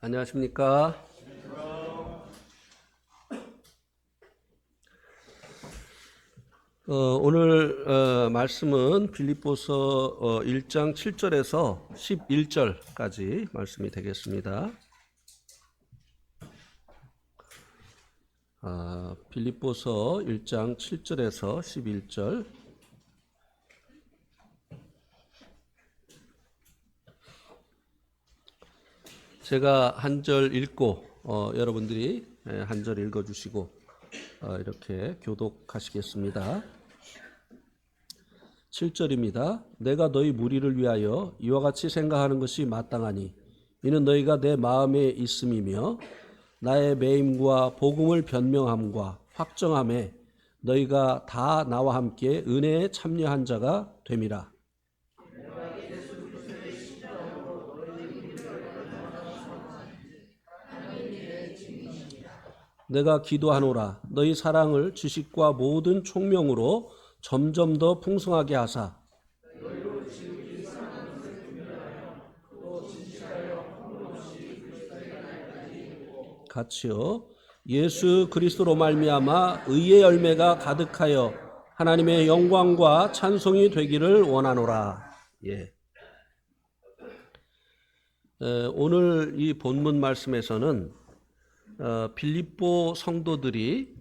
안녕하십니까? 오늘 말씀은 빌립보서 1장 7절에서 11절까지 말씀이 되겠습니다. 빌립보서 1장 7절에서 11절. 제가 한 절 읽고 여러분들이 한 절 읽어주시고 이렇게 교독하시겠습니다. 7절입니다. 내가 너희 무리를 위하여 이와 같이 생각하는 것이 마땅하니 이는 너희가 내 마음에 있음이며 나의 매임과 복음을 변명함과 확정함에 너희가 다 나와 함께 은혜에 참여한 자가 됨이라. 내가 기도하노라 너희 사랑을 지식과 모든 총명으로 점점 더 풍성하게 하사 같이요 예수 그리스도로 말미암아 의의 열매가 가득하여 하나님의 영광과 찬송이 되기를 원하노라. 예. 오늘 이 본문 말씀에서는 빌립보 성도들이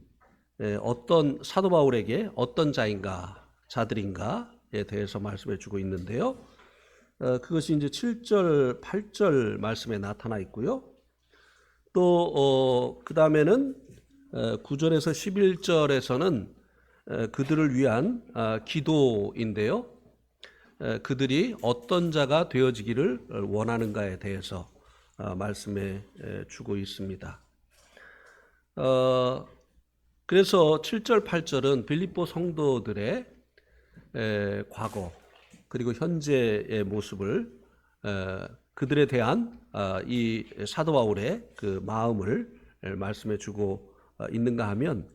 어떤 사도 바울에게 어떤 자들인가에 대해서 말씀해 주고 있는데요. 그것이 이제 7절, 8절 말씀에 나타나 있고요. 또 그 다음에는 9절에서 11절에서는 그들을 위한 기도인데요. 그들이 어떤 자가 되어지기를 원하는가에 대해서 말씀해 주고 있습니다. 그래서 7절, 8절은 빌립보 성도들의 과거 그리고 현재의 모습을 그들에 대한 이 사도 바울의 그 마음을 말씀해 주고 있는가 하면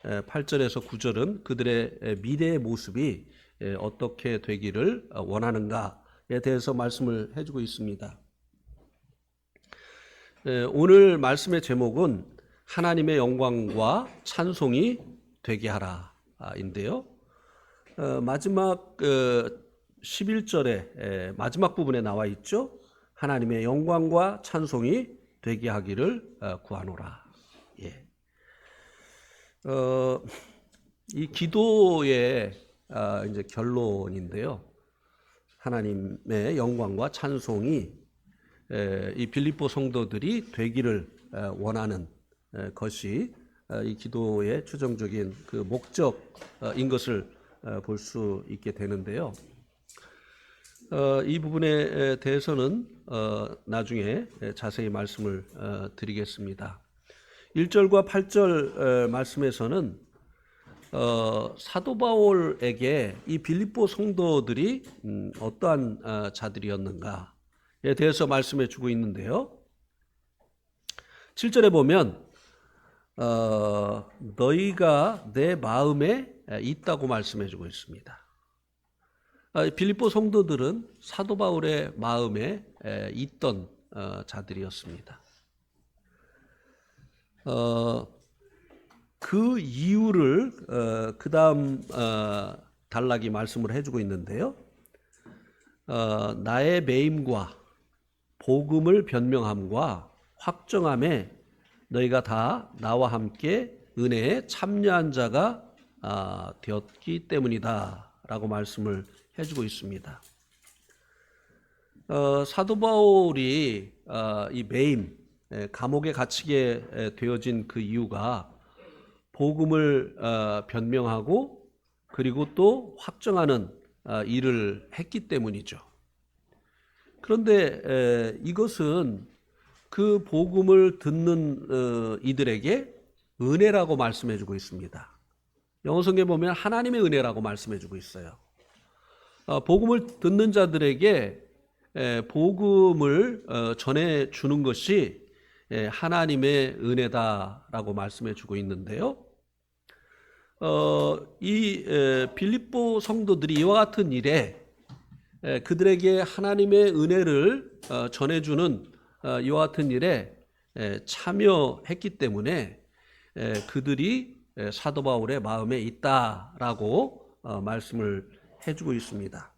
8절에서 9절은 그들의 미래의 모습이 어떻게 되기를 원하는가에 대해서 말씀을 해주고 있습니다. 오늘 말씀의 제목은 하나님의 영광과 찬송이 되게 하라 인데요. 마지막 11절의 마지막 부분에 나와 있죠. 하나님의 영광과 찬송이 되게 하기를 구하노라. 예. 이 기도의 이제 결론인데요. 하나님의 영광과 찬송이 이 빌립보 성도들이 되기를 원하는 것이 이 기도의 최종적인 그 목적인 것을 볼 수 있게 되는데요. 이 부분에 대해서는 나중에 자세히 말씀을 드리겠습니다. 1절과 8절 말씀에서는 사도 바울에게 이 빌립보 성도들이 어떠한 자들이었는가에 대해서 말씀해 주고 있는데요. 7절에 보면 너희가 내 마음에 있다고 말씀해 주고 있습니다. 빌립보 성도들은 사도 바울의 마음에 있던 자들이었습니다. 그 이유를 그 다음 단락이 말씀을 해주고 있는데요. 나의 매임과 복음을 변명함과 확정함에 너희가 다 나와 함께 은혜에 참여한 자가 되었기 때문이다 라고 말씀을 해주고 있습니다. 사도 바울이 이 매임, 감옥에 갇히게 되어진 그 이유가 복음을 변명하고 그리고 또 확정하는 일을 했기 때문이죠. 그런데 이것은 그 복음을 듣는 이들에게 은혜라고 말씀해주고 있습니다. 영어 성경에 보면 하나님의 은혜라고 말씀해주고 있어요. 복음을 듣는 자들에게 복음을 전해주는 것이 하나님의 은혜다라고 말씀해주고 있는데요. 이 빌립보 성도들이 이와 같은 일에 그들에게 하나님의 은혜를 전해주는 이와 같은 일에 참여했기 때문에 그들이 사도 바울의 마음에 있다라고 말씀을 해주고 있습니다.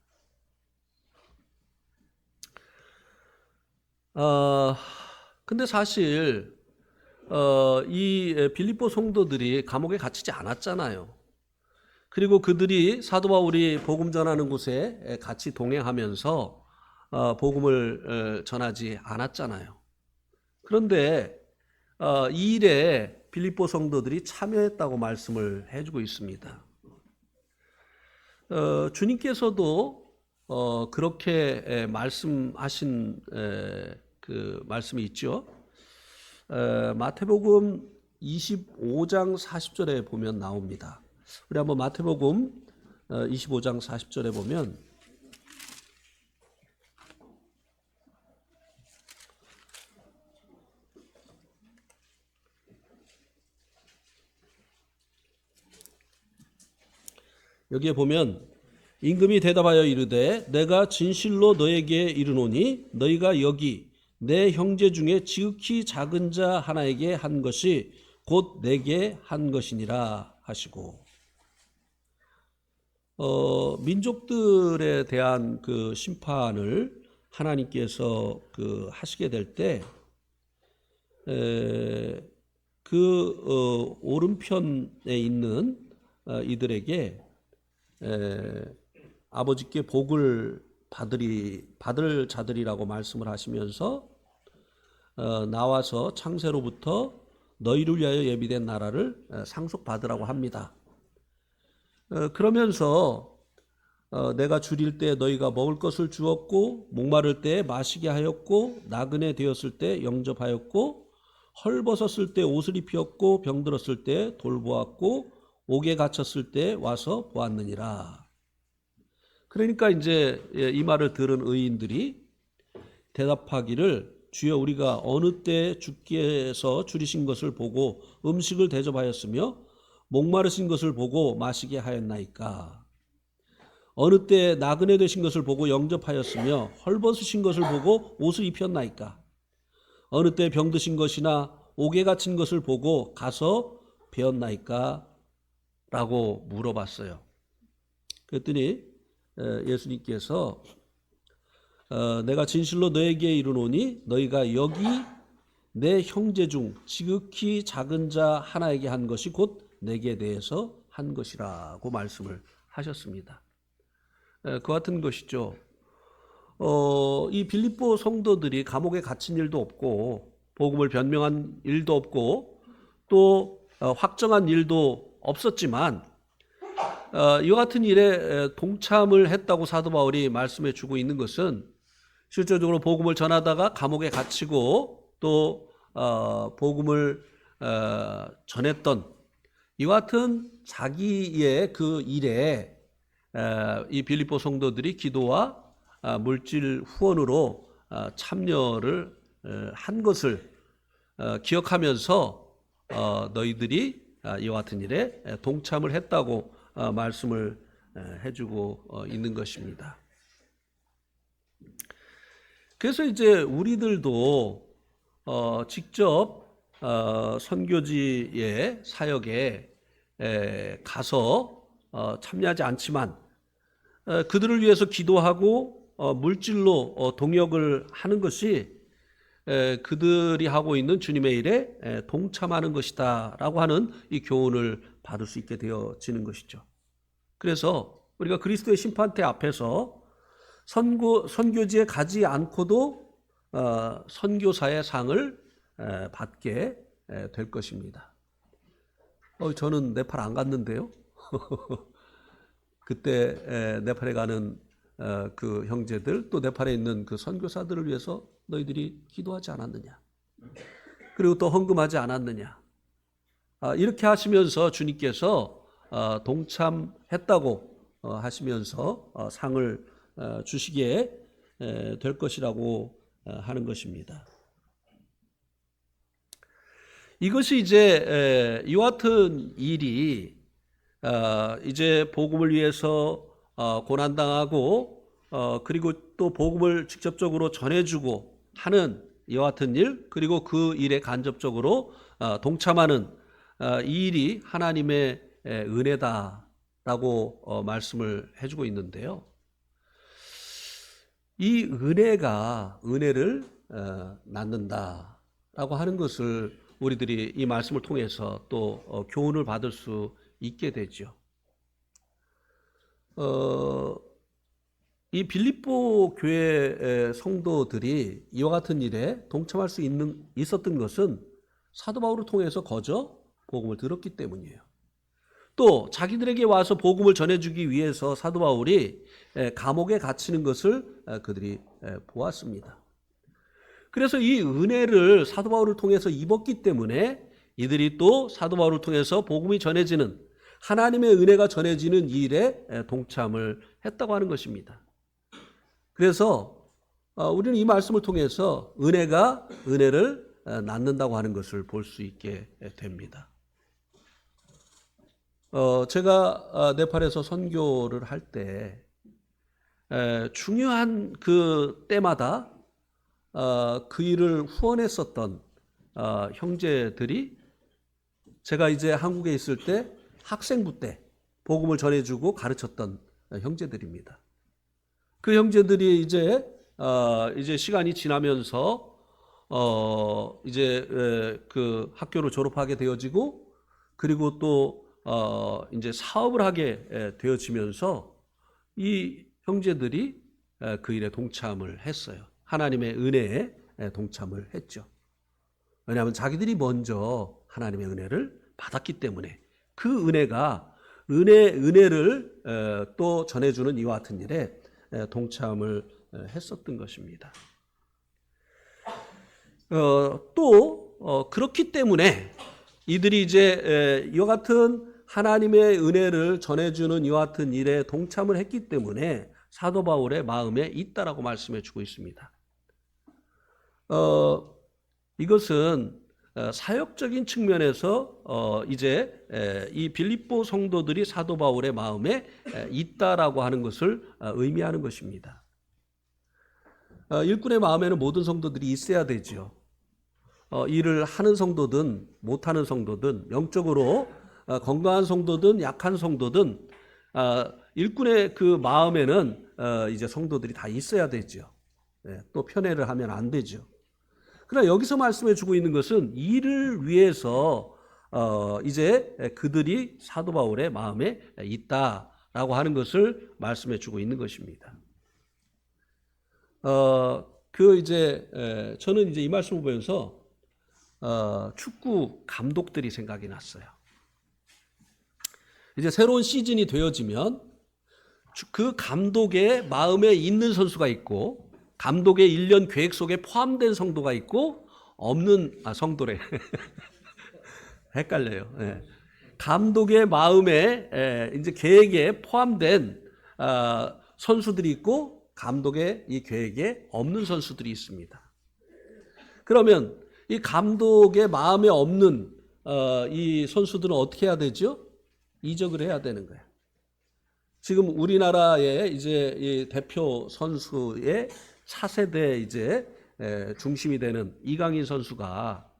근데 사실 이 빌립보 성도들이 감옥에 갇히지 않았잖아요. 그리고 그들이 사도 바울이 복음 전하는 곳에 같이 동행하면서 복음을 전하지 않았잖아요. 그런데 이 일에 빌립보 성도들이 참여했다고 말씀을 해주고 있습니다. 주님께서도 그렇게 말씀하신 그 말씀이 있죠. 마태복음 25장 40절에 보면 나옵니다. 우리 한번 마태복음 25장 40절에 보면 여기에 보면 임금이 대답하여 이르되 내가 진실로 너에게 이르노니 너희가 여기 내 형제 중에 지극히 작은 자 하나에게 한 것이 곧 내게 한 것이니라 하시고, 민족들에 대한 그 심판을 하나님께서 하시게 될 때 오른편에 있는 이들에게 아버지께 복을 받을 자들이라고 말씀을 하시면서 나와서 창세로부터 너희를 위하여 예비된 나라를 상속받으라고 합니다. 그러면서 내가 줄일 때 너희가 먹을 것을 주었고 목마를 때 마시게 하였고 나그네 되었을 때 영접하였고 헐벗었을 때 옷을 입혔고 병들었을 때 돌보았고 옥에 갇혔을 때 와서 보았느니라. 그러니까 이제 이 말을 들은 의인들이 대답하기를 주여 우리가 어느 때 주께서 줄이신 것을 보고 음식을 대접하였으며 목마르신 것을 보고 마시게 하였나이까. 어느 때 나그네 되신 것을 보고 영접하였으며 헐벗으신 것을 보고 옷을 입혔나이까. 어느 때 병드신 것이나 옥에 갇힌 것을 보고 가서 배웠나이까 라고 물어봤어요. 그랬더니 예수님께서 내가 진실로 너에게 이르노니 너희가 여기 내 형제 중 지극히 작은 자 하나에게 한 것이 곧 내게 대해서 한 것이라고 말씀을 하셨습니다. 그 같은 것이죠. 이 빌립보 성도들이 감옥에 갇힌 일도 없고 복음을 변명한 일도 없고 또 확정한 일도 없었지만 이와 같은 일에 동참을 했다고 사도 바울이 말씀해 주고 있는 것은 실질적으로 복음을 전하다가 감옥에 갇히고 또 복음을 전했던 이와 같은 자기의 그 일에 이 빌립보 성도들이 기도와 물질 후원으로 참여를 한 것을 기억하면서 너희들이 이와 같은 일에 동참을 했다고 말씀을 해주고 있는 것입니다. 그래서 이제 우리들도 직접 선교지의 사역에 가서 참여하지 않지만 그들을 위해서 기도하고 물질로 동역을 하는 것이 그들이 하고 있는 주님의 일에 동참하는 것이다 라고 하는 이 교훈을 받을 수 있게 되어지는 것이죠. 그래서 우리가 그리스도의 심판대 앞에서 선교지에 가지 않고도 선교사의 상을 받게 될 것입니다. 저는 네팔 안 갔는데요. 그때 네팔에 가는 그 형제들 또 네팔에 있는 그 선교사들을 위해서 너희들이 기도하지 않았느냐, 그리고 또 헌금하지 않았느냐, 이렇게 하시면서 주님께서 동참했다고 하시면서 상을 주시게 될 것이라고 하는 것입니다. 이것이 이제 이와 같은 일이 이제 복음을 위해서 고난당하고 그리고 또 복음을 직접적으로 전해주고 하는 이와 같은 일, 그리고 그 일에 간접적으로 동참하는 이 일이 하나님의 은혜다라고 말씀을 해주고 있는데요. 이 은혜가 은혜를 낳는다라고 하는 것을 우리들이 이 말씀을 통해서 또 교훈을 받을 수 있게 되죠. 이 빌립보 교회 성도들이 이와 같은 일에 동참할 수 있었던 것은 사도 바울을 통해서 거저 복음을 들었기 때문이에요. 또 자기들에게 와서 복음을 전해주기 위해서 사도 바울이 감옥에 갇히는 것을 그들이 보았습니다. 그래서 이 은혜를 사도 바울을 통해서 입었기 때문에 이들이 또 사도 바울을 통해서 복음이 전해지는, 하나님의 은혜가 전해지는 이 일에 동참을 했다고 하는 것입니다. 그래서 우리는 이 말씀을 통해서 은혜가 은혜를 낳는다고 하는 것을 볼 수 있게 됩니다. 제가 네팔에서 선교를 할 때 중요한 그 때마다 그 일을 후원했었던 형제들이, 제가 이제 한국에 있을 때 학생부 때 복음을 전해주고 가르쳤던 형제들입니다. 그 형제들이 이제 시간이 지나면서 이제 그 학교를 졸업하게 되어지고, 그리고 또 이제 사업을 하게 되어지면서 이 형제들이 그 일에 동참을 했어요. 하나님의 은혜에 동참을 했죠. 왜냐하면 자기들이 먼저 하나님의 은혜를 받았기 때문에 그 은혜를 또 전해주는 이와 같은 일에 동참을 했었던 것입니다. 또 그렇기 때문에 이들이 이제 이와 같은 하나님의 은혜를 전해주는 이와 같은 일에 동참을 했기 때문에 사도 바울의 마음에 있다라고 말씀해 주고 있습니다. 이것은 사역적인 측면에서 이제 이 빌립보 성도들이 사도 바울의 마음에 있다라고 하는 것을 의미하는 것입니다. 일꾼의 마음에는 모든 성도들이 있어야 되죠. 일을 하는 성도든 못하는 성도든, 영적으로 건강한 성도든 약한 성도든, 일꾼의 그 마음에는 이제 성도들이 다 있어야 되죠. 또 편애를 하면 안 되죠. 그러나 여기서 말씀해 주고 있는 것은 이를 위해서 이제 그들이 사도 바울의 마음에 있다라고 하는 것을 말씀해 주고 있는 것입니다. 저는 이제 이 말씀을 보면서 축구 감독들이 생각이 났어요. 이제 새로운 시즌이 되어지면 그 감독의 마음에 있는 선수가 있고, 감독의 1년 계획 속에 포함된 성도가 있고, 없는 성도래. 헷갈려요. 감독의 마음에 이제 계획에 포함된 선수들이 있고, 감독의 이 계획에 없는 선수들이 있습니다. 그러면 이 감독의 마음에 없는 이 선수들은 어떻게 해야 되죠? 이적을 해야 되는 거예요. 지금 우리나라의 이제 이 대표 선수의 차세대 이제 중심이 되는 이강인 선수가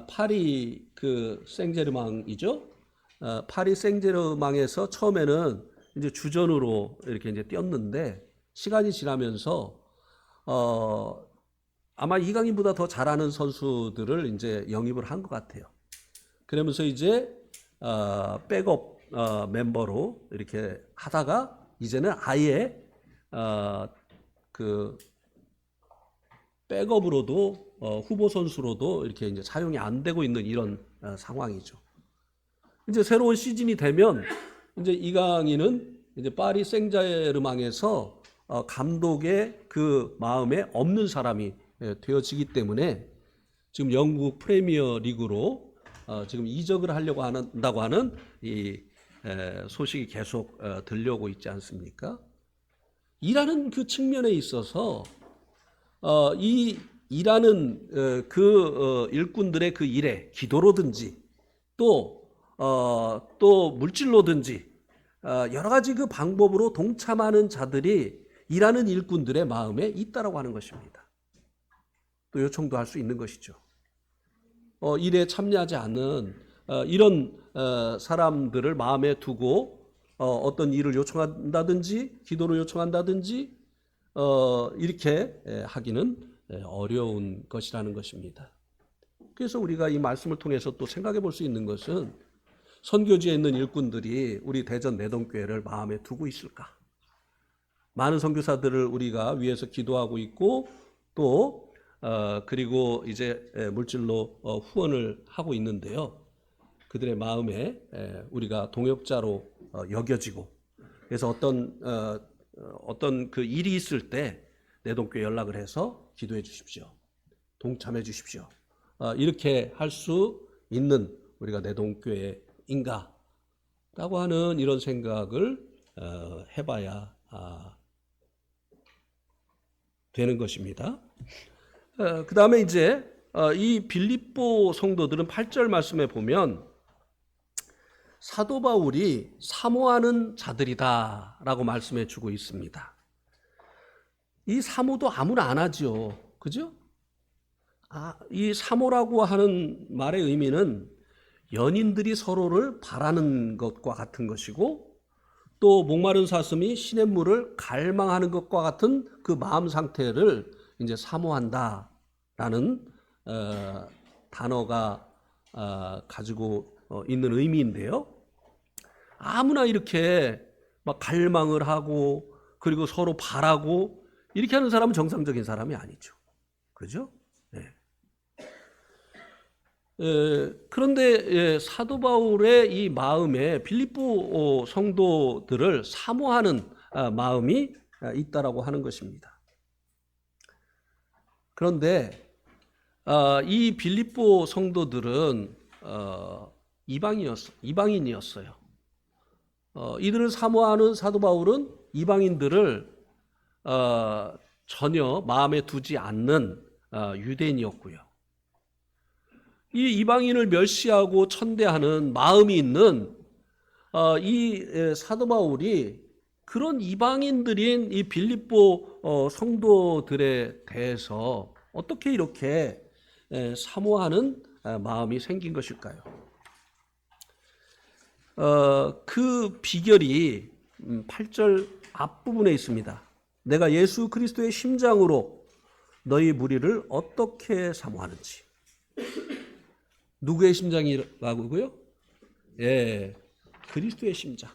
파리 그 생제르맹이죠. 파리 생제르맹에서 처음에는 이제 주전으로 이렇게 이제 뛰었는데, 시간이 지나면서 아마 이강인보다 더 잘하는 선수들을 이제 영입을 한 것 같아요. 그러면서 이제 백업 멤버로 이렇게 하다가 이제는 아예 그 백업으로도 후보 선수로도 이렇게 이제 사용이 안 되고 있는 이런 상황이죠. 이제 새로운 시즌이 되면 이제 이강인은 이제 파리 생제르맹에서 감독의 그 마음에 없는 사람이 되어지기 때문에 지금 영국 프리미어 리그로 지금 이적을 하려고 한다고 하는 이 소식이 계속 들려오고 있지 않습니까? 일하는 그 측면에 있어서 이 일하는 그 일꾼들의 그 일에 기도로든지 또 물질로든지 여러 가지 그 방법으로 동참하는 자들이 일하는 일꾼들의 마음에 있다라고 하는 것입니다. 또 요청도 할 수 있는 것이죠. 일에 참여하지 않는 이런 사람들을 마음에 두고 어떤 일을 요청한다든지 기도를 요청한다든지 이렇게 하기는 어려운 것이라는 것입니다. 그래서 우리가 이 말씀을 통해서 또 생각해 볼 수 있는 것은 선교지에 있는 일꾼들이 우리 대전 내동교회를 마음에 두고 있을까? 많은 선교사들을 우리가 위해서 기도하고 있고 또 그리고 이제 물질로 후원을 하고 있는데요. 그들의 마음에 우리가 동역자로 여겨지고 그래서 어떤 그 일이 있을 때 내동교회 연락을 해서 기도해 주십시오. 동참해 주십시오. 이렇게 할 수 있는 우리가 내동교회인가? 라고 하는 이런 생각을 해봐야 되는 것입니다. 그 다음에 이제 이 빌립보 성도들은 8절 말씀에 보면 사도 바울이 사모하는 자들이다 라고 말씀해 주고 있습니다. 이 사모도 아무나 안 하죠. 그죠? 이 사모라고 하는 말의 의미는 연인들이 서로를 바라는 것과 같은 것이고 또 목마른 사슴이 시냇물을 갈망하는 것과 같은 그 마음 상태를 이제 사모한다라는 단어가 가지고 있는 의미인데요. 아무나 이렇게 막 갈망을 하고 그리고 서로 바라고 이렇게 하는 사람은 정상적인 사람이 아니죠. 그죠? 네. 그런데 사도 바울의 이 마음에 빌립보 성도들을 사모하는 마음이 있다라고 하는 것입니다. 그런데 이 빌립보 성도들은 이방인이었어요. 이들을 사모하는 사도 바울은 이방인들을 전혀 마음에 두지 않는 유대인이었고요. 이 이방인을 멸시하고 천대하는 마음이 있는 이 사도 바울이 그런 이방인들인 이 빌립보 성도들에 대해서 어떻게 이렇게 사모하는 마음이 생긴 것일까요? 그 비결이 8절 앞부분에 있습니다. 내가 예수 그리스도의 심장으로 너희 무리를 어떻게 사모하는지. 누구의 심장이라고요? 예, 그리스도의 심장.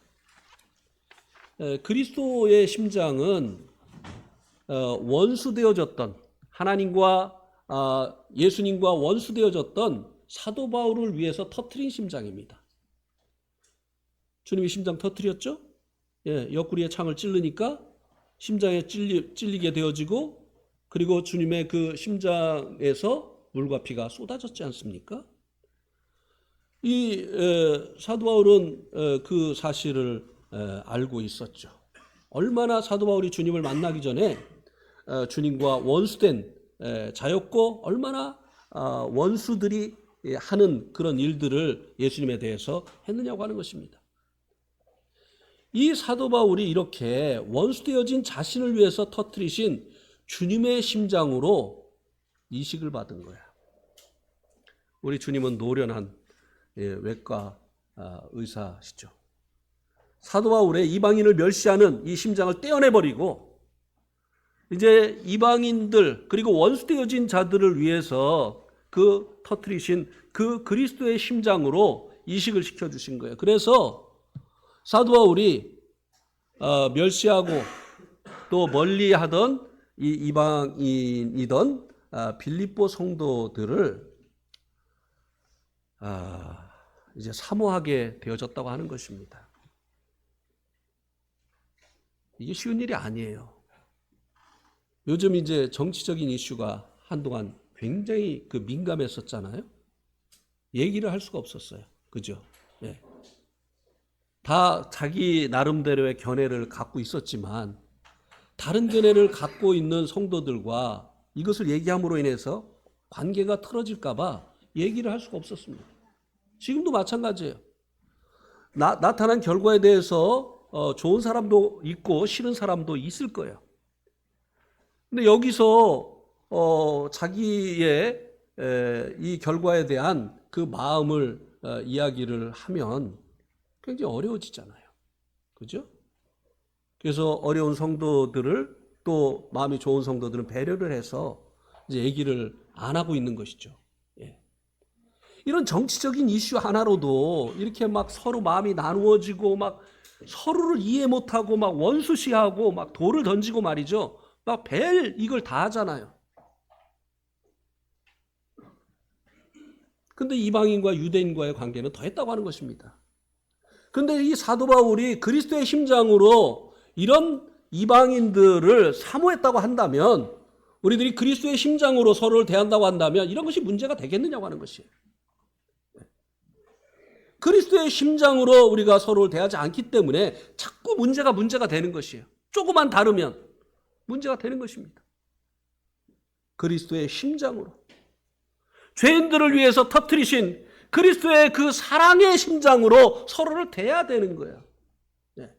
그리스도의 심장은 원수되어졌던 하나님과 예수님과 원수되어졌던 사도 바울을 위해서 터트린 심장입니다. 주님이 심장 터트렸죠? 예, 옆구리에 창을 찌르니까 심장에 찔리게 되어지고 그리고 주님의 그 심장에서 물과 피가 쏟아졌지 않습니까? 이 사도 바울은 그 사실을 알고 있었죠. 얼마나 사도 바울이 주님을 만나기 전에 주님과 원수된 자였고 얼마나 원수들이 하는 그런 일들을 예수님에 대해서 했느냐고 하는 것입니다. 이 사도 바울이 이렇게 원수되어진 자신을 위해서 터뜨리신 주님의 심장으로 이식을 받은 거야. 우리 주님은 노련한 외과 의사시죠. 사도 바울의 이방인을 멸시하는 이 심장을 떼어내버리고 이제 이방인들 그리고 원수되어진 자들을 위해서 그 터뜨리신 그 그리스도의 심장으로 이식을 시켜주신 거예요. 그래서 사도 바울이 멸시하고 또 멀리하던 이 이방인이던 빌립보 성도들을 이제 사모하게 되어졌다고 하는 것입니다. 이게 쉬운 일이 아니에요. 요즘 이제 정치적인 이슈가 한동안 굉장히 민감했었잖아요. 얘기를 할 수가 없었어요. 그죠? 네. 다 자기 나름대로의 견해를 갖고 있었지만 다른 견해를 갖고 있는 성도들과 이것을 얘기함으로 인해서 관계가 틀어질까 봐 얘기를 할 수가 없었습니다. 지금도 마찬가지예요. 나타난 결과에 대해서 좋은 사람도 있고 싫은 사람도 있을 거예요. 근데 여기서 자기의 이 결과에 대한 그 마음을 이야기를 하면 굉장히 어려워지잖아요. 그죠? 그래서 어려운 성도들을 또 마음이 좋은 성도들은 배려를 해서 이제 얘기를 안 하고 있는 것이죠. 예. 이런 정치적인 이슈 하나로도 이렇게 막 서로 마음이 나누어지고 막 서로를 이해 못하고 막 원수시하고 막 돌을 던지고 말이죠. 막 별 이걸 다 하잖아요. 근데 이방인과 유대인과의 관계는 더했다고 하는 것입니다. 근데 이 사도 바울이 그리스도의 심장으로 이런 이방인들을 사모했다고 한다면, 우리들이 그리스도의 심장으로 서로를 대한다고 한다면 이런 것이 문제가 되겠느냐고 하는 것이에요. 그리스도의 심장으로 우리가 서로를 대하지 않기 때문에 자꾸 문제가 되는 것이에요. 조금만 다르면 문제가 되는 것입니다. 그리스도의 심장으로 죄인들을 위해서 터뜨리신 그리스도의 그 사랑의 심장으로 서로를 대해야 되는 거예요. 네.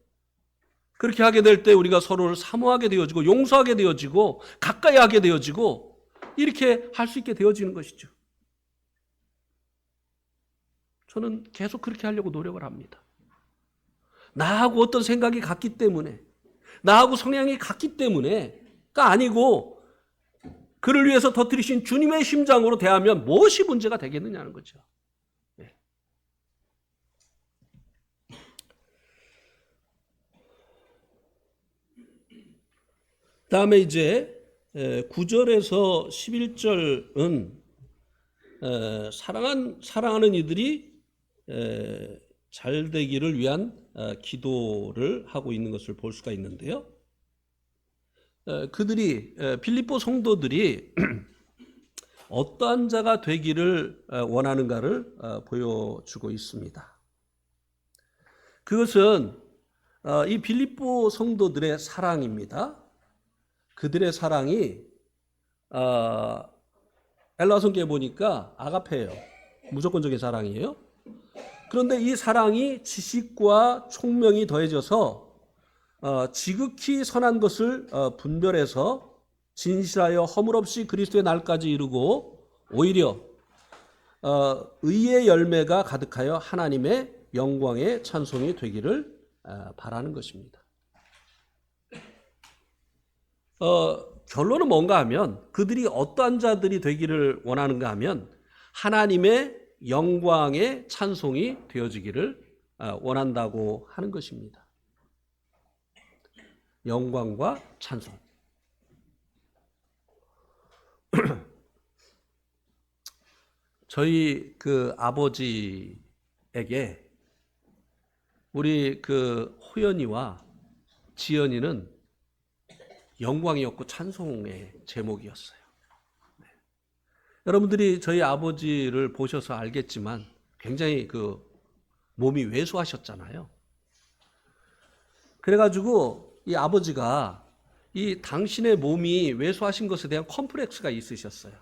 그렇게 하게 될 때 우리가 서로를 사모하게 되어지고 용서하게 되어지고 가까이 하게 되어지고 이렇게 할 수 있게 되어지는 것이죠. 저는 계속 그렇게 하려고 노력을 합니다. 나하고 어떤 생각이 같기 때문에, 나하고 성향이 같기 때문에가 아니고 그를 위해서 터뜨리신 주님의 심장으로 대하면 무엇이 문제가 되겠느냐는 거죠. 네. 다음에 이제 9절에서 11절은 사랑하는 이들이 잘 되기를 위한 기도를 하고 있는 것을 볼 수가 있는데요. 그들이 빌립보 성도들이 어떠한 자가 되기를 원하는가를 보여주고 있습니다. 그것은 이 빌립보 성도들의 사랑입니다. 그들의 사랑이 엘라 성경에 보니까 아가페예요. 무조건적인 사랑이에요. 그런데 이 사랑이 지식과 총명이 더해져서 지극히 선한 것을 분별해서 진실하여 허물없이 그리스도의 날까지 이루고 오히려 의의 열매가 가득하여 하나님의 영광의 찬송이 되기를 바라는 것입니다. 결론은 뭔가 하면 그들이 어떠한 자들이 되기를 원하는가 하면 하나님의 영광의 찬송이 되어지기를 원한다고 하는 것입니다. 영광과 찬송. 저희 그 아버지에게 우리 그 호연이와 지연이는 영광이었고 찬송의 제목이었어요. 네. 여러분들이 저희 아버지를 보셔서 알겠지만 굉장히 그 몸이 왜소하셨잖아요. 그래가지고 이 아버지가 이 당신의 몸이 왜소하신 것에 대한 컴플렉스가 있으셨어요.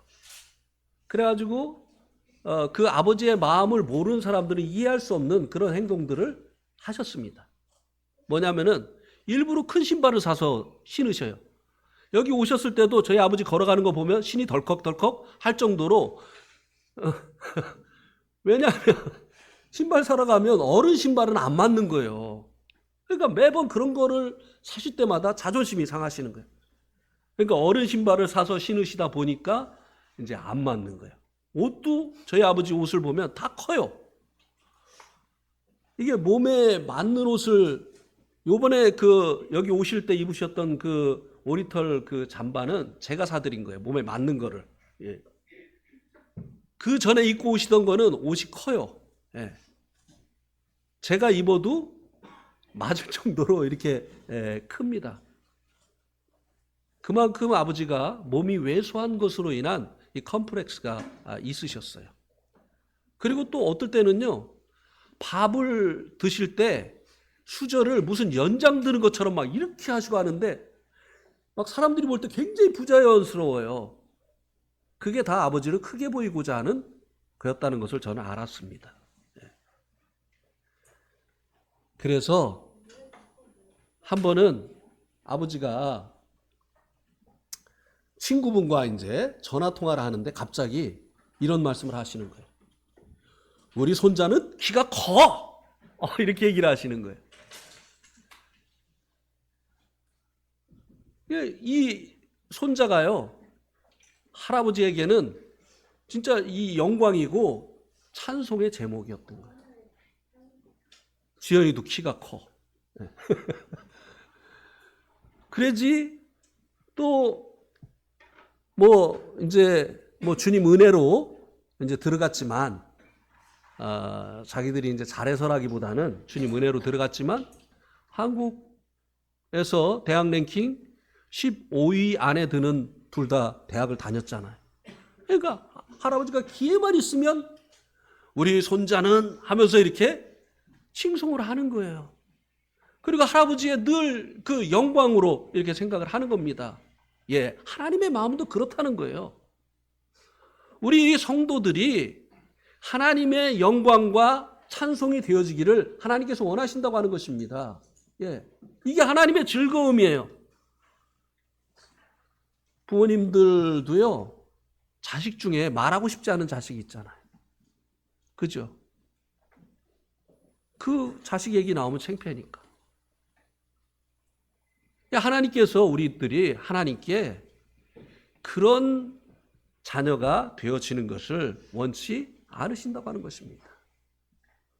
그래가지고 그 아버지의 마음을 모르는 사람들은 이해할 수 없는 그런 행동들을 하셨습니다. 뭐냐면은 일부러 큰 신발을 사서 신으셔요. 여기 오셨을 때도 저희 아버지 걸어가는 거 보면 신이 덜컥덜컥 할 정도로 왜냐하면 신발 사러 가면 어른 신발은 안 맞는 거예요. 그러니까 매번 그런 거를 사실 때마다 자존심이 상하시는 거예요. 그러니까 어른 신발을 사서 신으시다 보니까 이제 안 맞는 거예요. 옷도 저희 아버지 옷을 보면 다 커요. 이게 몸에 맞는 옷을 요번에 그 여기 오실 때 입으셨던 그 오리털 그 잠바는 제가 사드린 거예요. 몸에 맞는 거를. 예. 그 전에 입고 오시던 거는 옷이 커요. 예. 제가 입어도 맞을 정도로 이렇게 큽니다. 그만큼 아버지가 몸이 왜소한 것으로 인한 이 컴플렉스가 있으셨어요. 그리고 또 어떨 때는요, 밥을 드실 때 수저를 무슨 연장 드는 것처럼 막 이렇게 하시고 하는데 막 사람들이 볼 때 굉장히 부자연스러워요. 그게 다 아버지를 크게 보이고자 하는 거였다는 것을 저는 알았습니다. 그래서 한 번은 아버지가 친구분과 이제 전화 통화를 하는데 갑자기 이런 말씀을 하시는 거예요. 우리 손자는 키가 커. 이렇게 얘기를 하시는 거예요. 이 손자가요, 할아버지에게는 진짜 이 영광이고 찬송의 제목이었던 거예요. 지연이도 키가 커. 그래지 또 이제 주님 은혜로 이제 들어갔지만 자기들이 이제 잘해서라기보다는 주님 은혜로 들어갔지만 한국에서 대학 랭킹 15위 안에 드는 둘 다 대학을 다녔잖아요. 그러니까 할아버지가 기회만 있으면 우리 손자는 하면서 이렇게 칭송을 하는 거예요. 그리고 할아버지의 늘 그 영광으로 이렇게 생각을 하는 겁니다. 예, 하나님의 마음도 그렇다는 거예요. 우리 성도들이 하나님의 영광과 찬송이 되어지기를 하나님께서 원하신다고 하는 것입니다. 예, 이게 하나님의 즐거움이에요. 부모님들도요, 자식 중에 말하고 싶지 않은 자식이 있잖아요. 그죠? 그 자식 얘기 나오면 창피하니까. 하나님께서 우리들이 하나님께 그런 자녀가 되어지는 것을 원치 않으신다고 하는 것입니다.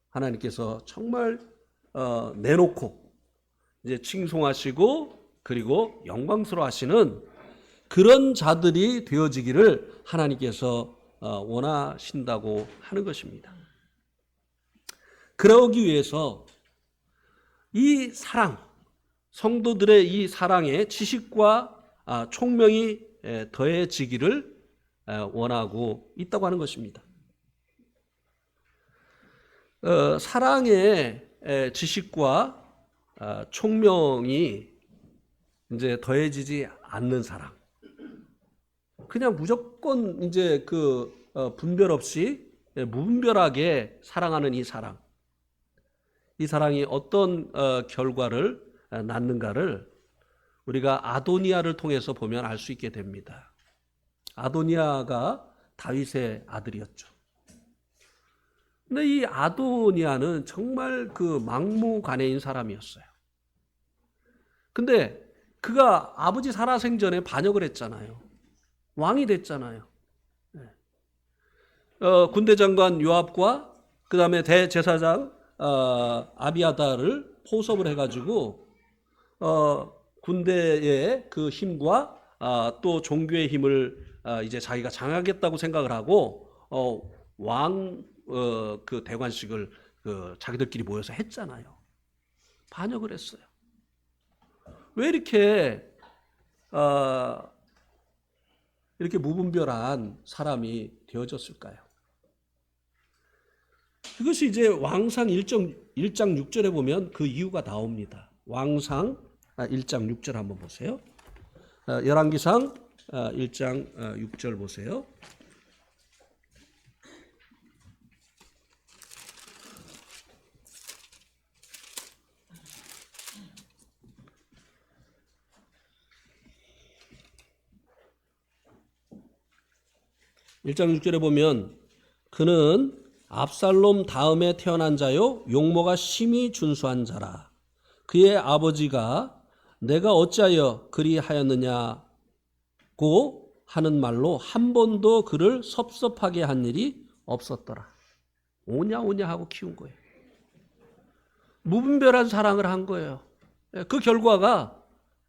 하나님께서 정말 내놓고 이제 칭송하시고 그리고 영광스러워하시는 그런 자들이 되어지기를 하나님께서 원하신다고 하는 것입니다. 그러기 위해서 이 사랑, 성도들의 이 사랑에 지식과 총명이 더해지기를 원하고 있다고 하는 것입니다. 사랑의 지식과 총명이 이제 더해지지 않는 사랑, 그냥 무조건 이제 분별 없이 무분별하게 사랑하는 이 사랑이 어떤 결과를 낳는가를 우리가 아도니아를 통해서 보면 알 수 있게 됩니다. 아도니아가 다윗의 아들이었죠. 근데 이 아도니아는 정말 막무가내인 사람이었어요. 근데 그가 아버지 살아생전에 반역을 했잖아요. 왕이 됐잖아요. 군대 장관 요압과 그 다음에 대제사장 아비아다를 포섭을 해가지고 군대의 그 힘과 또 종교의 힘을 이제 자기가 장악하겠다고 생각을 하고 왕 대관식을 자기들끼리 모여서 했잖아요. 반역을 했어요. 왜 이렇게 무분별한 사람이 되어졌을까요? 그것이 이제 왕상 1장 6절에 보면 그 이유가 나옵니다. 왕상 1장 6절 한번 보세요. 열왕기상 1장 6절 보세요. 일장 6절에 보면 그는 압살롬 다음에 태어난 자요 용모가 심히 준수한 자라. 그의 아버지가 내가 어찌하여 그리하였느냐고 하는 말로 한 번도 그를 섭섭하게 한 일이 없었더라. 오냐 하고 키운 거예요. 무분별한 사랑을 한 거예요. 그 결과가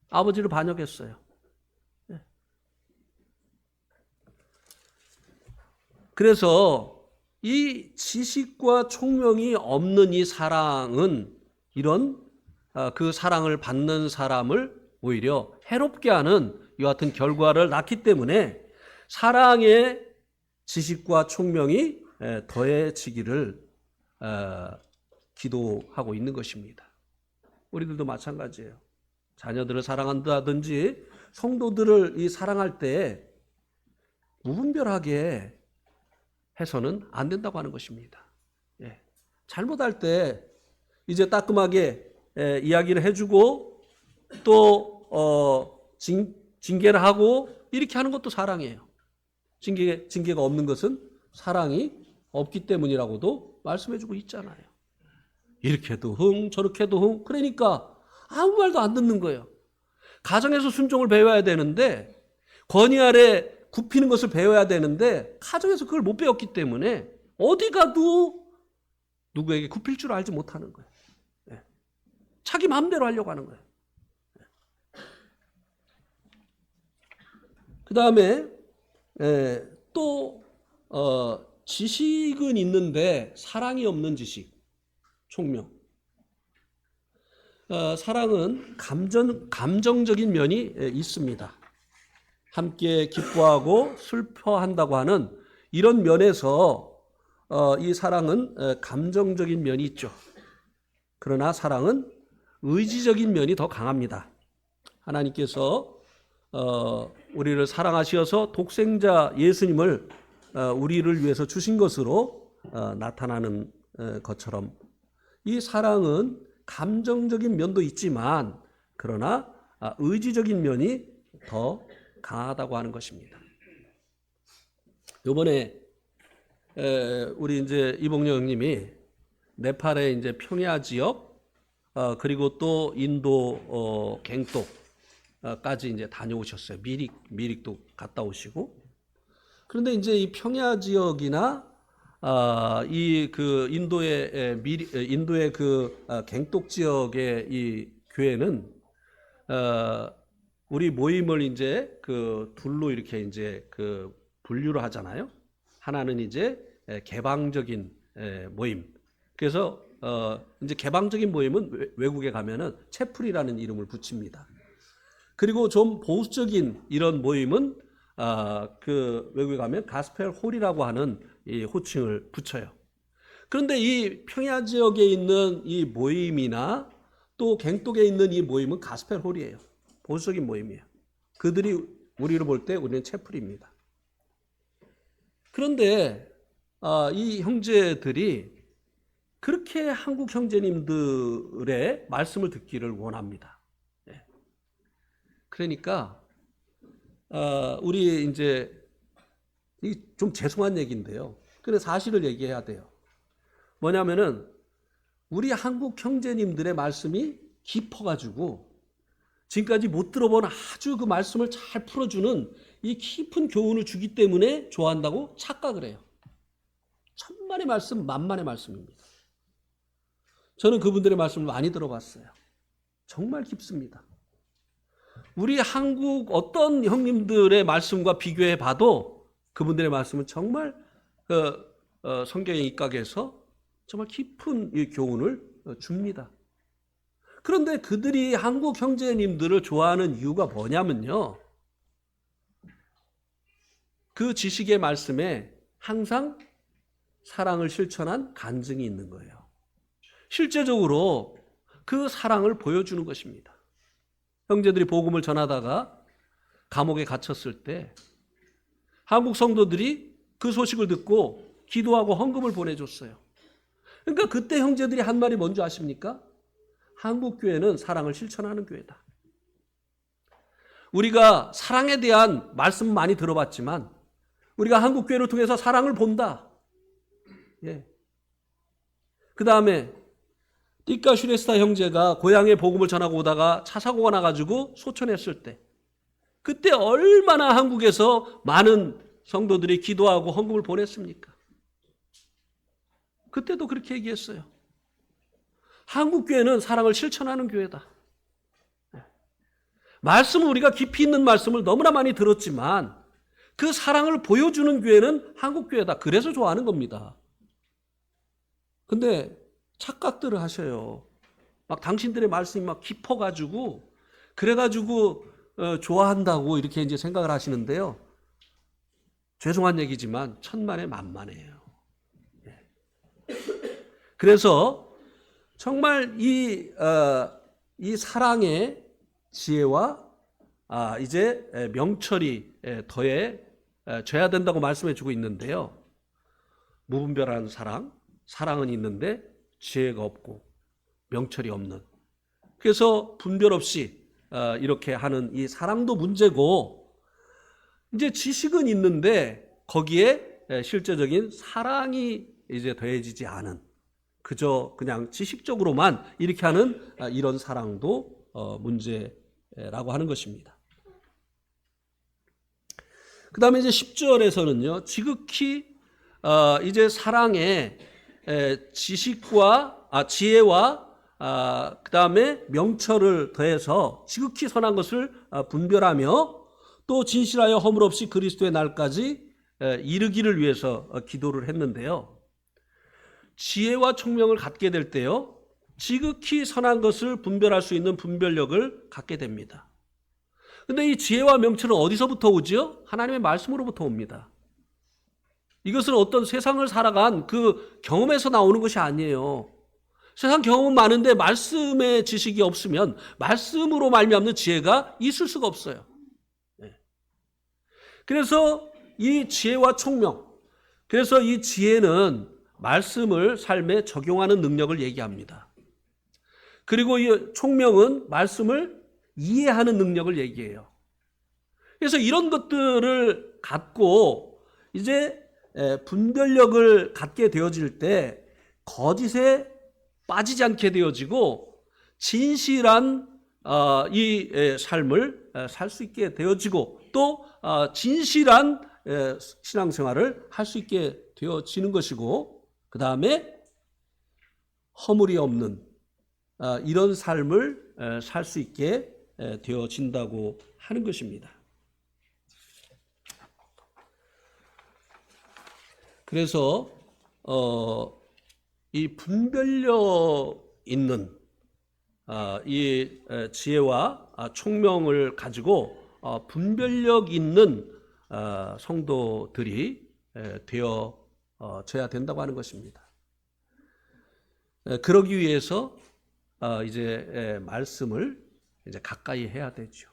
아버지를 반역했어요. 그래서 이 지식과 총명이 없는 이 사랑은 이런 그 사랑을 받는 사람을 오히려 해롭게 하는 이와 같은 결과를 낳기 때문에 사랑의 지식과 총명이 더해지기를 기도하고 있는 것입니다. 우리들도 마찬가지예요. 자녀들을 사랑한다든지 성도들을 사랑할 때 무분별하게 해서는 안 된다고 하는 것입니다. 예. 잘못할 때 이제 따끔하게 이야기를 해주고 또 징계를 하고 이렇게 하는 것도 사랑이에요. 징계가 없는 것은 사랑이 없기 때문이라고도 말씀해주고 있잖아요. 이렇게도 흥 저렇게도 흥. 그러니까 아무 말도 안 듣는 거예요. 가정에서 순종을 배워야 되는데, 권위 아래 굽히는 것을 배워야 되는데 가정에서 그걸 못 배웠기 때문에 어디 가도 누구에게 굽힐 줄 알지 못하는 거예요. 자기 마음대로 하려고 하는 거예요. 그 다음에 또 지식은 있는데 사랑이 없는 지식, 총명. 사랑은 감정적인 면이 있습니다. 함께 기뻐하고 슬퍼한다고 하는 이런 면에서 이 사랑은 감정적인 면이 있죠. 그러나 사랑은 의지적인 면이 더 강합니다. 하나님께서 우리를 사랑하시어서 독생자 예수님을 우리를 위해서 주신 것으로 나타나는 것처럼 이 사랑은 감정적인 면도 있지만 그러나 의지적인 면이 더 강하다고 하는 것입니다. 이번에 우리 이제 이봉영 형님이 네팔의 이제 평야 지역 그리고 또 인도 갱톡까지 이제 다녀오셨어요. 미릭도 갔다 오시고. 그런데 이제 이 평야 지역이나 이 그 인도의 그 갱톡 지역의 이 교회는 우리 모임을 이제 그 둘로 이렇게 이제 그 분류를 하잖아요. 하나는 이제 개방적인 모임. 그래서 이제 개방적인 모임은 외국에 가면은 채플이라는 이름을 붙입니다. 그리고 좀 보수적인 이런 모임은 그 외국에 가면 가스펠 홀이라고 하는 이 호칭을 붙여요. 그런데 이 평야 지역에 있는 이 모임이나 또 갱톡에 있는 이 모임은 가스펠 홀이에요. 보수적인 모임이에요. 그들이 우리로 볼 때 우리는 채플입니다. 그런데 이 형제들이 그렇게 한국 형제님들의 말씀을 듣기를 원합니다. 그러니까 우리 이제 좀 죄송한 얘기인데요. 근데 사실을 얘기해야 돼요. 뭐냐면은 우리 한국 형제님들의 말씀이 깊어가지고 지금까지 못 들어본 아주 그 말씀을 잘 풀어주는 이 깊은 교훈을 주기 때문에 좋아한다고 착각을 해요. 천만의 말씀, 만만의 말씀입니다. 저는 그분들의 말씀을 많이 들어봤어요. 정말 깊습니다. 우리 한국 어떤 형님들의 말씀과 비교해 봐도 그분들의 말씀은 정말 성경의 입각에서 정말 깊은 이 교훈을 줍니다. 그런데 그들이 한국 형제님들을 좋아하는 이유가 뭐냐면요. 그 지식의 말씀에 항상 사랑을 실천한 간증이 있는 거예요. 실제적으로 그 사랑을 보여주는 것입니다. 형제들이 복음을 전하다가 감옥에 갇혔을 때 한국 성도들이 그 소식을 듣고 기도하고 헌금을 보내줬어요. 그러니까 그때 형제들이 한 말이 뭔지 아십니까? 한국 교회는 사랑을 실천하는 교회다. 우리가 사랑에 대한 말씀 많이 들어봤지만 우리가 한국 교회를 통해서 사랑을 본다. 예. 그 다음에 띠까 슈레스타 형제가 고향에 복음을 전하고 오다가 차 사고가 나가지고 소천했을 때 그때 얼마나 한국에서 많은 성도들이 기도하고 헌금을 보냈습니까? 그때도 그렇게 얘기했어요. 한국 교회는 사랑을 실천하는 교회다. 말씀은 우리가 깊이 있는 말씀을 너무나 많이 들었지만 그 사랑을 보여주는 교회는 한국 교회다. 그래서 좋아하는 겁니다. 근데 착각들을 하셔요. 막 당신들의 말씀이 막 깊어가지고 그래가지고 좋아한다고 이렇게 이제 생각을 하시는데요. 죄송한 얘기지만 천만에 만만해요. 그래서 정말 이 사랑의 지혜와 이제 명철이 더해져야 된다고 말씀해주고 있는데요. 무분별한 사랑은 있는데 지혜가 없고 명철이 없는. 그래서 분별 없이 이렇게 하는 이 사랑도 문제고 이제 지식은 있는데 거기에 실제적인 사랑이 이제 더해지지 않은, 그저 그냥 지식적으로만 이렇게 하는 이런 사랑도 문제라고 하는 것입니다. 그 다음에 이제 10절에서는요, 지극히 이제 사랑에 지혜와 그 다음에 명철을 더해서 지극히 선한 것을 분별하며 또 진실하여 허물 없이 그리스도의 날까지 이르기를 위해서 기도를 했는데요. 지혜와 총명을 갖게 될 때요, 지극히 선한 것을 분별할 수 있는 분별력을 갖게 됩니다. 근데 이 지혜와 명철은 어디서부터 오죠? 하나님의 말씀으로부터 옵니다. 이것은 어떤 세상을 살아간 그 경험에서 나오는 것이 아니에요. 세상 경험은 많은데 말씀의 지식이 없으면 말씀으로 말미암는 지혜가 있을 수가 없어요. 그래서 이 지혜와 총명, 그래서 이 지혜는 말씀을 삶에 적용하는 능력을 얘기합니다. 그리고 이 총명은 말씀을 이해하는 능력을 얘기해요. 그래서 이런 것들을 갖고 이제 분별력을 갖게 되어질 때 거짓에 빠지지 않게 되어지고 진실한 이 삶을 살 수 있게 되어지고 또 진실한 신앙생활을 할 수 있게 되어지는 것이고, 그 다음에 허물이 없는 이런 삶을 살 수 있게 되어진다고 하는 것입니다. 그래서 이 분별력 있는 이 지혜와 총명을 가지고 분별력 있는 성도들이 되어져야 된다고 하는 것입니다. 그러기 위해서 이제 말씀을 이제 가까이 해야 되죠.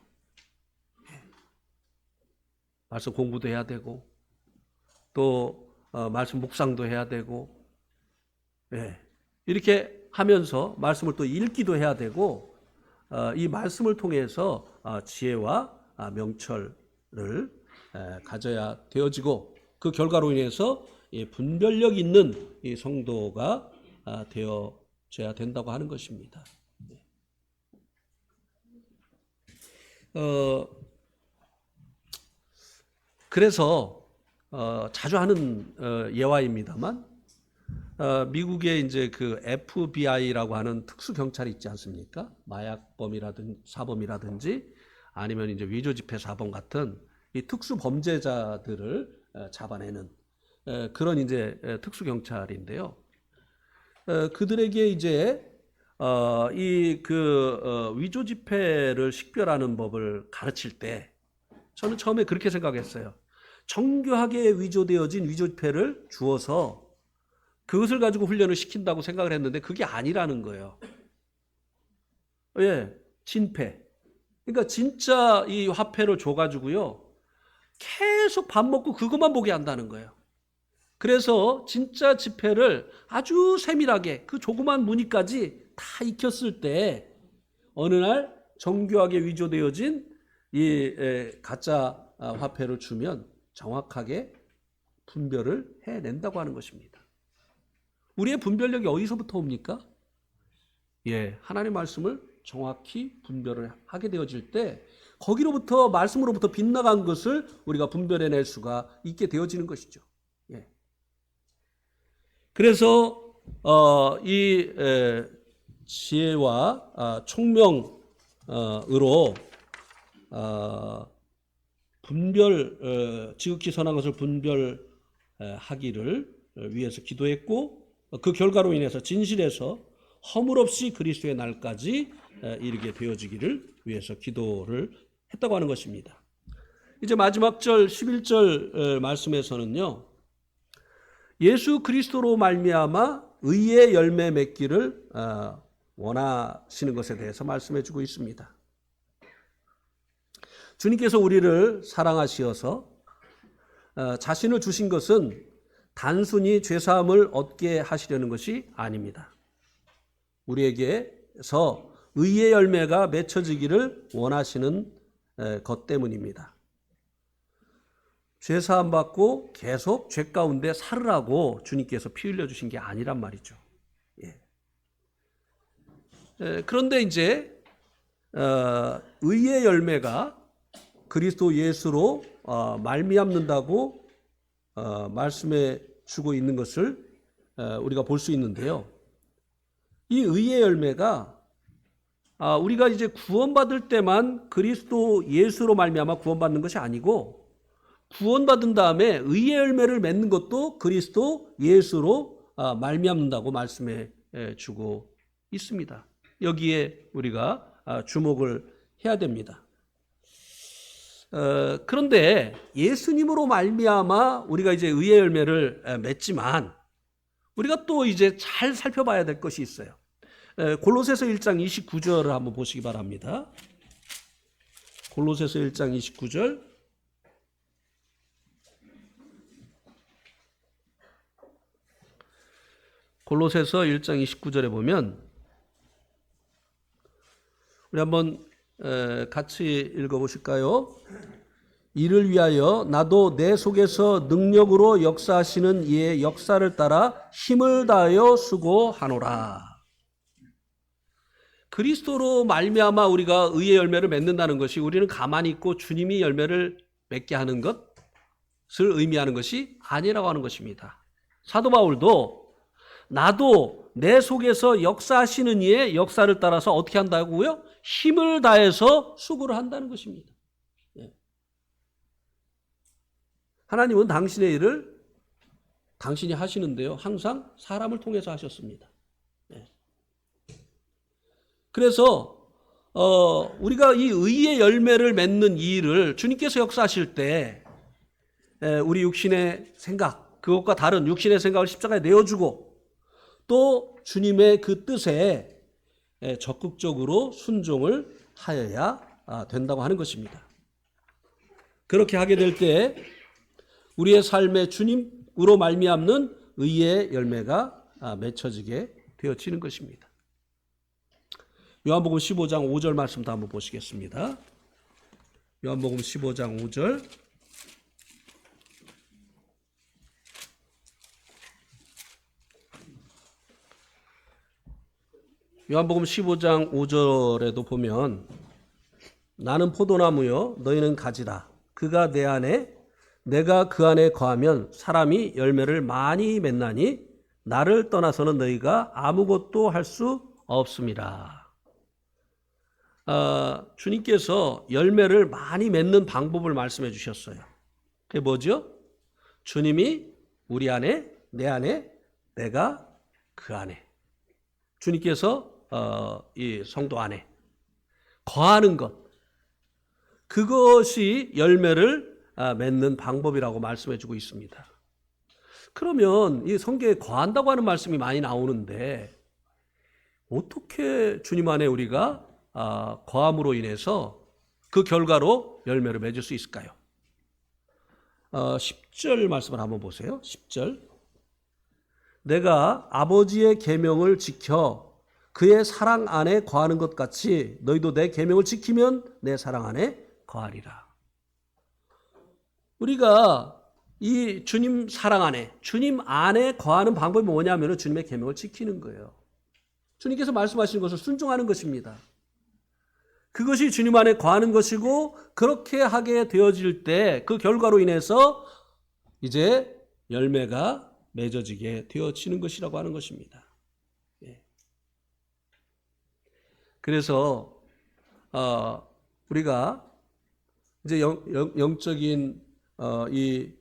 말씀 공부도 해야 되고 또 말씀 묵상도 해야 되고, 이렇게 하면서 말씀을 또 읽기도 해야 되고, 이 말씀을 통해서 지혜와 명철을 가져야 되어지고, 그 결과로 인해서 분별력 있는 이 성도가 되어져야 된다고 하는 것입니다. 그래서 자주 하는 예화입니다만, 미국의 이제 그 FBI라고 하는 특수 경찰이 있지 않습니까? 마약범이라든지 사범이라든지 아니면 이제 위조 지폐 사범 같은 이 특수 범죄자들을 잡아내는 그런 이제 특수 경찰인데요. 그들에게 이제 이 위조 지폐를 식별하는 법을 가르칠 때 저는 처음에 그렇게 생각했어요. 정교하게 위조되어진 위조 지폐를 주어서 그것을 가지고 훈련을 시킨다고 생각을 했는데 그게 아니라는 거예요. 진폐. 그러니까 진짜 이 화폐를 줘가지고요, 계속 밥 먹고 그것만 보게 한다는 거예요. 그래서 진짜 지폐를 아주 세밀하게 그 조그만 무늬까지 다 익혔을 때 어느 날 정교하게 위조되어진 이 가짜 화폐를 주면 정확하게 분별을 해낸다고 하는 것입니다. 우리의 분별력이 어디서부터 옵니까? 하나님의 말씀을 정확히 분별을 하게 되어질 때 거기로부터 말씀으로부터 빗나간 것을 우리가 분별해낼 수가 있게 되어지는 것이죠. 그래서 이 지혜와 총명으로 지극히 선한 것을 분별하기를 위해서 기도했고, 그 결과로 인해서 진실에서 허물 없이 그리스도의 날까지 이르게 되어지기를 위해서 기도를 했다고 하는 것입니다. 이제 마지막 절 11절 말씀에서는요, 예수 그리스도로 말미암아 의의 열매 맺기를 원하시는 것에 대해서 말씀해 주고 있습니다. 주님께서 우리를 사랑하시어서 자신을 주신 것은 단순히 죄사함을 얻게 하시려는 것이 아닙니다. 우리에게서 의의 열매가 맺혀지기를 원하시는 것 때문입니다. 죄 사함 받고 계속 죄 가운데 살으라고 주님께서 피 흘려 주신 게 아니란 말이죠. 예. 그런데 이제 의의 열매가 그리스도 예수로 말미암는다고 말씀해 주고 있는 것을 우리가 볼 수 있는데요. 이 의의 열매가 우리가 이제 구원받을 때만 그리스도 예수로 말미암아 구원받는 것이 아니고, 구원받은 다음에 의의 열매를 맺는 것도 그리스도 예수로 말미암는다고 말씀해 주고 있습니다. 여기에 우리가 주목을 해야 됩니다. 그런데 예수님으로 말미암아 우리가 이제 의의 열매를 맺지만 우리가 또 이제 잘 살펴봐야 될 것이 있어요. 골로새서 1장 29절을 한번 보시기 바랍니다. 골로새서 1장 29절. 골로새서 1장 29절에 보면 우리 한번 같이 읽어보실까요? 이를 위하여 나도 내 속에서 능력으로 역사하시는 이의 역사를 따라 힘을 다하여 수고하노라. 그리스도로 말미암아 우리가 의의 열매를 맺는다는 것이 우리는 가만히 있고 주님이 열매를 맺게 하는 것을 의미하는 것이 아니라고 하는 것입니다. 사도 바울도 나도 내 속에서 역사하시는 이의 역사를 따라서 어떻게 한다고요? 힘을 다해서 수고를 한다는 것입니다. 하나님은 당신의 일을 당신이 하시는데요, 항상 사람을 통해서 하셨습니다. 그래서 우리가 이 의의 열매를 맺는 이 일을 주님께서 역사하실 때 우리 육신의 생각, 그것과 다른 육신의 생각을 십자가에 내어주고 또 주님의 그 뜻에 적극적으로 순종을 하여야 된다고 하는 것입니다. 그렇게 하게 될 때 우리의 삶에 주님으로 말미암는 의의 열매가 맺혀지게 되어지는 것입니다. 요한복음 15장 5절 말씀도 한번 보시겠습니다. 요한복음 15장 5절. 요한복음 15장 5절에도 보면 나는 포도나무요 너희는 가지라. 그가 내 안에 내가 그 안에 거하면 사람이 열매를 많이 맺나니 나를 떠나서는 너희가 아무것도 할 수 없음이라. 주님께서 열매를 많이 맺는 방법을 말씀해 주셨어요. 그게 뭐죠? 주님이 우리 안에, 내 안에, 내가 그 안에. 주님께서 이 성도 안에 거하는 것, 그것이 열매를 맺는 방법이라고 말씀해 주고 있습니다. 그러면 이 성경에 거한다고 하는 말씀이 많이 나오는데 어떻게 주님 안에 우리가 거함으로 인해서 그 결과로 열매를 맺을 수 있을까요? 10절 말씀을 한번 보세요. 10절. 내가 아버지의 계명을 지켜 그의 사랑 안에 거하는 것 같이 너희도 내 계명을 지키면 내 사랑 안에 거하리라. 우리가 이 주님 사랑 안에, 주님 안에 거하는 방법이 뭐냐면 주님의 계명을 지키는 거예요. 주님께서 말씀하시는 것을 순종하는 것입니다. 그것이 주님 안에 거하는 것이고, 그렇게 하게 되어질 때 그 결과로 인해서 이제 열매가 맺어지게 되어지는 것이라고 하는 것입니다. 그래서 우리가 이제 영적인 이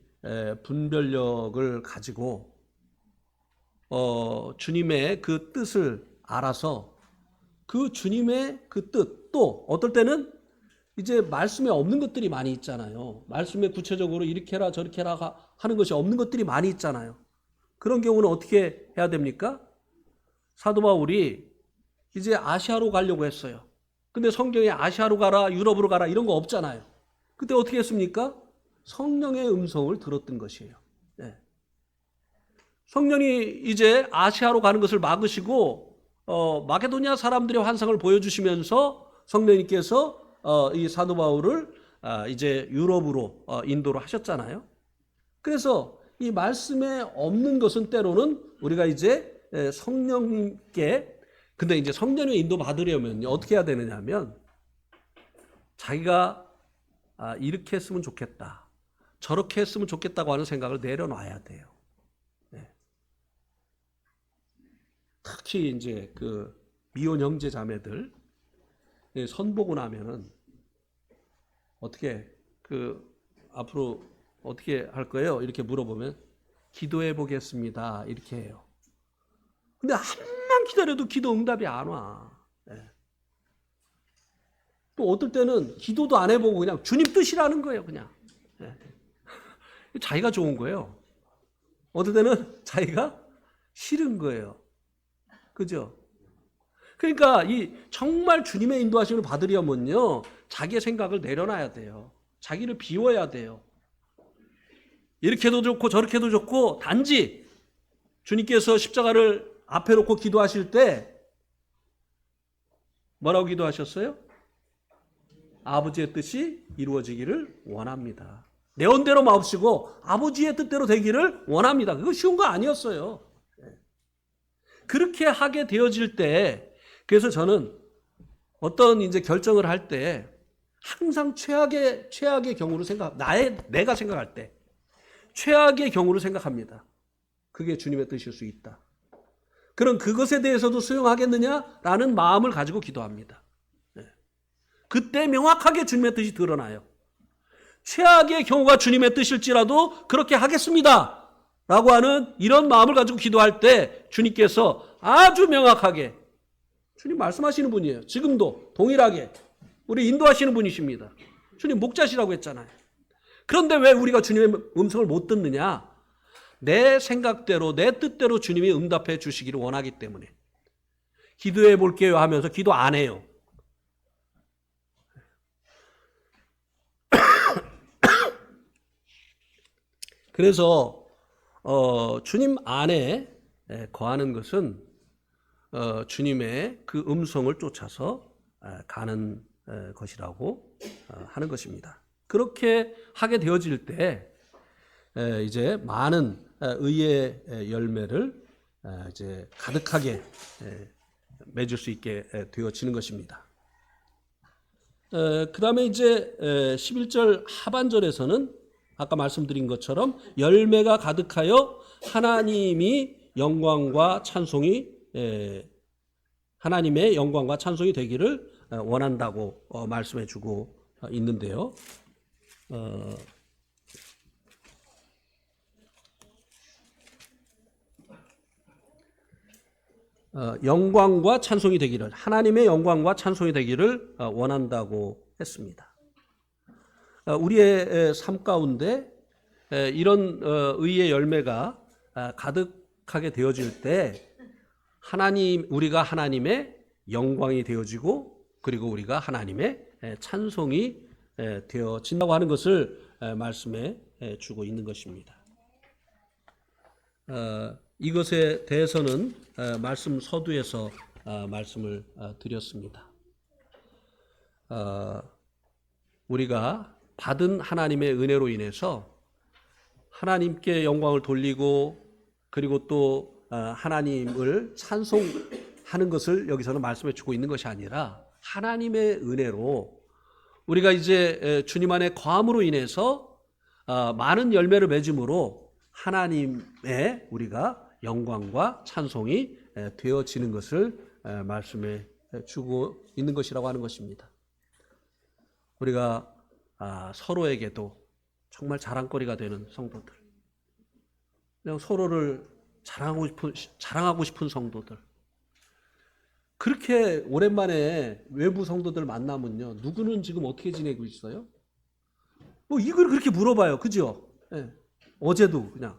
분별력을 가지고 주님의 그 뜻을 알아서 그 주님의 그 뜻, 또 어떨 때는 이제 말씀에 없는 것들이 많이 있잖아요. 말씀에 구체적으로 이렇게 해라 저렇게 해라 하는 것이 없는 것들이 많이 있잖아요. 그런 경우는 어떻게 해야 됩니까? 사도 바울이 이제 아시아로 가려고 했어요. 근데 성경에 아시아로 가라, 유럽으로 가라 이런 거 없잖아요. 그때 어떻게 했습니까? 성령의 음성을 들었던 것이에요. 네. 성령이 이제 아시아로 가는 것을 막으시고 마게도냐 사람들의 환상을 보여주시면서 성령님께서 이 사도 바울을 이제 유럽으로 인도를 하셨잖아요. 그래서 이 말씀에 없는 것은 때로는 우리가 이제 성령님께, 근데 이제 성령의 인도 받으려면 어떻게 해야 되느냐 하면 자기가 이렇게 했으면 좋겠다, 저렇게 했으면 좋겠다고 하는 생각을 내려놔야 돼요. 네. 특히 이제 그 미혼 형제 자매들 선보고 나면은 어떻게 앞으로 어떻게 할 거예요? 이렇게 물어보면 기도해 보겠습니다. 이렇게 해요. 근데 한만 기다려도 기도 응답이 안 와. 네. 또 어떨 때는 기도도 안 해보고 그냥 주님 뜻이라는 거예요. 그냥. 네. 자기가 좋은 거예요. 어떨 때는 자기가 싫은 거예요. 그죠? 그러니까 이 정말 주님의 인도하심을 받으려면요, 자기의 생각을 내려놔야 돼요. 자기를 비워야 돼요. 이렇게도 좋고 저렇게도 좋고, 단지 주님께서 십자가를 앞에 놓고 기도하실 때 뭐라고 기도하셨어요? 아버지의 뜻이 이루어지기를 원합니다. 내 원대로 마옵시고 아버지의 뜻대로 되기를 원합니다. 그거 쉬운 거 아니었어요. 그렇게 하게 되어질 때, 그래서 저는 어떤 이제 결정을 할 때 항상 최악의 경우로 내가 생각할 때 최악의 경우로 생각합니다. 그게 주님의 뜻일 수 있다. 그럼 그것에 대해서도 수용하겠느냐라는 마음을 가지고 기도합니다. 그때 명확하게 주님의 뜻이 드러나요. 최악의 경우가 주님의 뜻일지라도 그렇게 하겠습니다 라고 하는 이런 마음을 가지고 기도할 때 주님께서 아주 명확하게, 주님 말씀하시는 분이에요. 지금도 동일하게 우리 인도하시는 분이십니다. 주님 목자시라고 했잖아요. 그런데 왜 우리가 주님의 음성을 못 듣느냐? 내 생각대로 내 뜻대로 주님이 응답해 주시기를 원하기 때문에. 기도해 볼게요 하면서 기도 안 해요. 그래서 주님 안에 거하는 것은 주님의 그 음성을 쫓아서 가는 것이라고 하는 것입니다. 그렇게 하게 되어질 때 이제 많은 의의 열매를 이제 가득하게 맺을 수 있게 되어지는 것입니다. 그 다음에 이제 11절 하반절에서는 아까 말씀드린 것처럼 열매가 가득하여 하나님의 영광과 찬송이 되기를 원한다고 말씀해 주고 있는데요. 영광과 찬송이 되기를, 하나님의 영광과 찬송이 되기를 원한다고 했습니다. 우리의 삶 가운데 이런 의의 열매가 가득하게 되어질 때 우리가 하나님의 영광이 되어지고, 그리고 우리가 하나님의 찬송이 되어진다고 하는 것을 말씀해 주고 있는 것입니다. 이것에 대해서는 말씀 서두에서 말씀을 드렸습니다. 우리가 받은 하나님의 은혜로 인해서 하나님께 영광을 돌리고, 그리고 또 하나님을 찬송하는 것을 여기서는 말씀해 주고 있는 것이 아니라, 하나님의 은혜로 우리가 이제 주님 안에 거함으로 인해서 많은 열매를 맺음으로 하나님의 우리가 영광과 찬송이 되어지는 것을 말씀해 주고 있는 것이라고 하는 것입니다. 우리가 서로에게도 정말 자랑거리가 되는 성도들, 그냥 서로를 자랑하고 싶은 성도들, 그렇게 오랜만에 외부 성도들 만나면요, 누구는 지금 어떻게 지내고 있어요? 뭐 이걸 그렇게 물어봐요. 그죠? 네. 어제도 그냥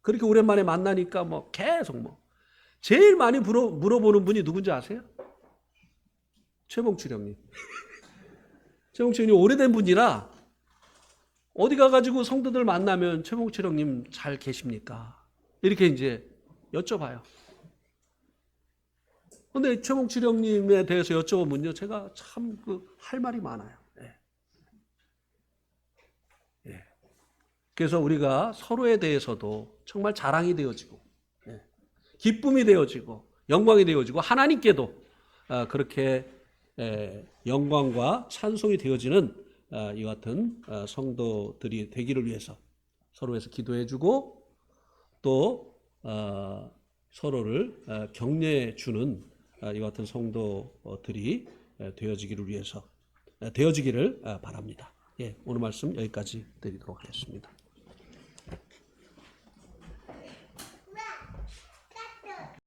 그렇게 오랜만에 만나니까 뭐 계속 제일 많이 물어보는 분이 누군지 아세요? 최봉출 형님. 최봉출 형님 오래된 분이라 어디 가가지고 성도들 만나면 최봉출 형님 잘 계십니까? 이렇게 이제 여쭤봐요. 근데 최봉출 형님에 대해서 여쭤보면요, 제가 참 할 말이 많아요. 예. 그래서 우리가 서로에 대해서도 정말 자랑이 되어지고 기쁨이 되어지고 영광이 되어지고 하나님께도 그렇게 영광과 찬송이 되어지는 이 같은 성도들이 되기를 위해서 서로에서 기도해주고 또 서로를 격려해 주는 이 같은 성도들이 되어지기를 바랍니다. 오늘 말씀 여기까지 드리도록 하겠습니다.